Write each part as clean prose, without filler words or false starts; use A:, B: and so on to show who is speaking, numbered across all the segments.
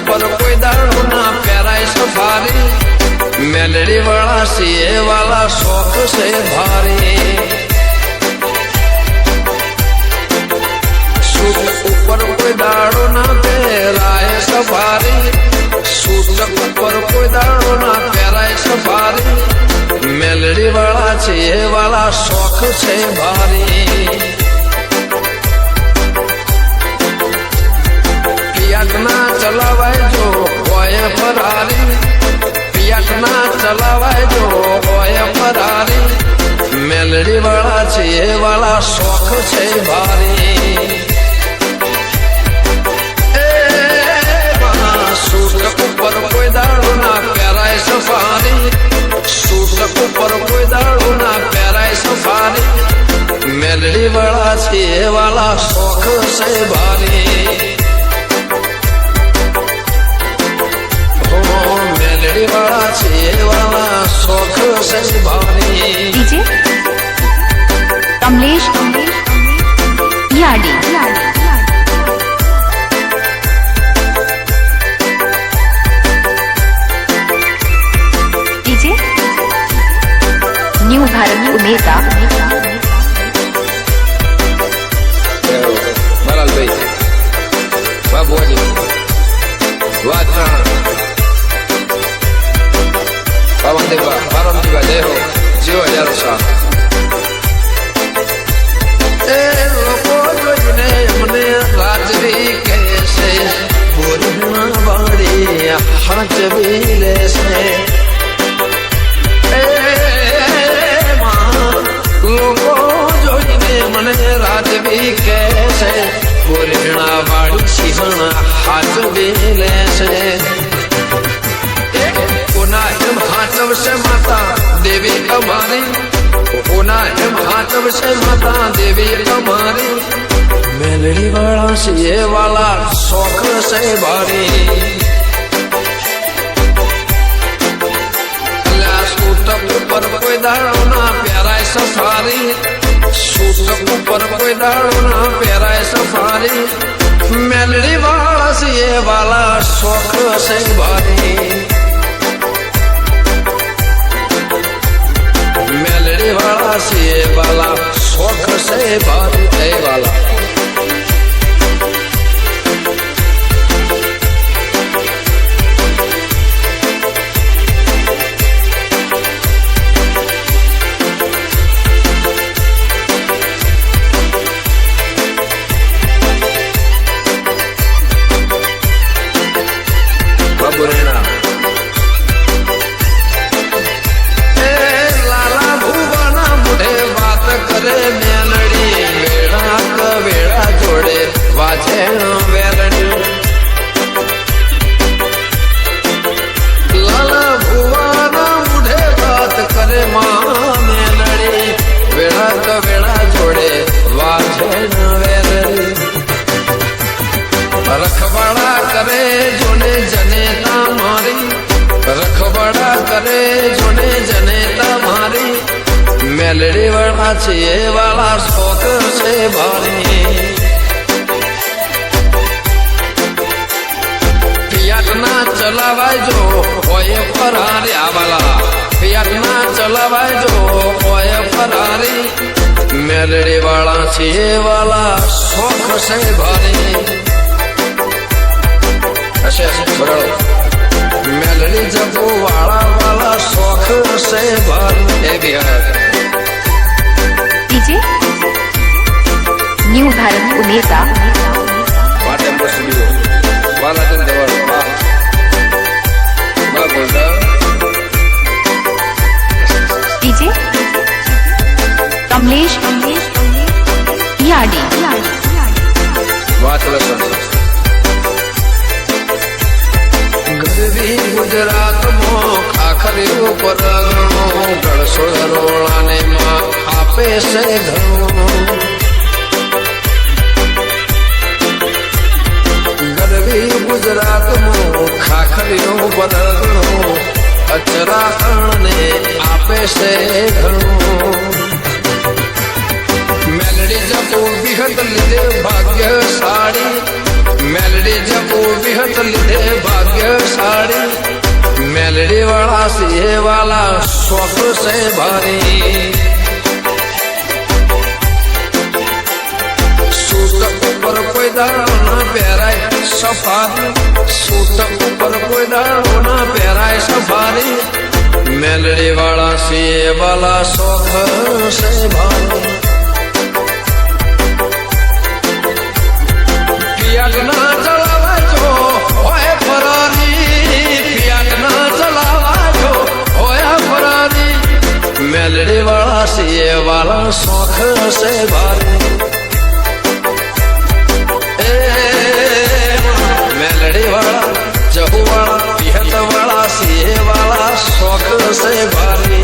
A: ઉપર કોઈ દાડો ના પહેરાય સફારી મેલડી વાળા સીએ વાલા શોખ છે ભારી સૂટ ઉપર કોઈ દાડો ના પહેરાય સફારી સૂટ ઉપર કોઈ દાડો ના પહેરાય સફારી મેલડી વાળા સીએ વાલા શોખ છે ભારી પિયાકના ચલાવાય જો હોય ફરારી પિયાકના ચલાવાય જો હોય ફરારી મેલડી વાળા છે એ વાળા શોખ છે ભારી સૂટ ઉપર કોઈ દાડો ના પહેરાય સફારી સૂટ ઉપર કોઈ દાડો ના પહેરાય સફારી મેલડી વાળા છે એ વાળા શોખ છે ભારી મેલડી વાળા છે વાળા શોખ છે ભારી
B: डीजे कमलेश याडी डीजे न्यू भारत उमेदा
A: મલાલભાઈ બાબુજી વાત પાવનદેવા પારમદેવા જય હો જીવ હજારો શાહ એ લોકો જોઈને મને રાજવી કહેશે બોરીમાં વાળી હાચવી લેશે લોકો જોઈને મને રાજવી કહેશે બોરીણા વાળી સિંહણ હાચવી લેશે એમ હાચવશે માતા દેવી અમારી કોના એમ હાચવશે માતા દેવી અમારી મેલડી વાળા છે વાલા શોખ છે ભારી સૂટક ઉપર કોઈ દાડો ના પહેરાય સફારી સૂટક ઉપર કોઈ દાડો ના પહેરાય સફારી મેલડી વાળા છે વાલા શોખ છે ભારી મેલડી વાળા છે વાલા શોખ છે ભારી વાલા બાબુરેના કરે મેલડી વેળા કવેળા જોડે વાજે વેલડી લાલા ભુવાના મુઢે વાત કરે માં મેલડી વેળા કવેળા જોડે વાજે વેલડી રખવાડા કરે જોને જનેતા મારી રખવાડા કરે જોને જનેતા મારી મેલડી વાળા છે વાળા શોખ છે ભારી પિયાકના ચલાવાય જો હોય ફરારી આવાલા પિયાકના ચલાવાય જો હોય ફરારી મેલડી વાળા છે વાળા શોખ છે ભારી મેલડી જપો વાળા વાળા શોખ છે ભારી એ બિહાર
B: डीजे न्यू भारत उमेदा
A: वाटें बसलियो वाला जन देवर बा बोलदा
B: डीजे कमलेश याडी
A: વાત લસણ ગરવી ગુજરાતમાં ખાખરીઓ પર ગણો ગળસો રોળાને માં આપે છે ઘણું ગરવી ગુજરાતમાં ખાખરીઓ પર ગણો અચરાણને આપે છે ઘણું મેલડી જપો વિહત લીધે ભાગ્યશાળી मेलड़ी जब विहत लिधे भाग्यशाली मेलड़ी वाला सीए वाला शौक से भारी सूट ऊपर कोई दाड़ो ना पहराए सफारी सूट ऊपर कोई दाड़ो ना पहराए सफारी मेलड़ी वाला सीए वाला शौक से भारी पियाक ना चलावा जो होए फरारी पियाक ना चलावा जो होए फरारी मेलड़ी वाला सीए वाला शौक से भारी मेलड़ी वाला जहू वाला पिहत वाला सीए वाला शौक से भारी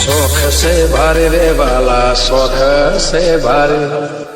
A: शौक से भारी रे वाला शौक से भारी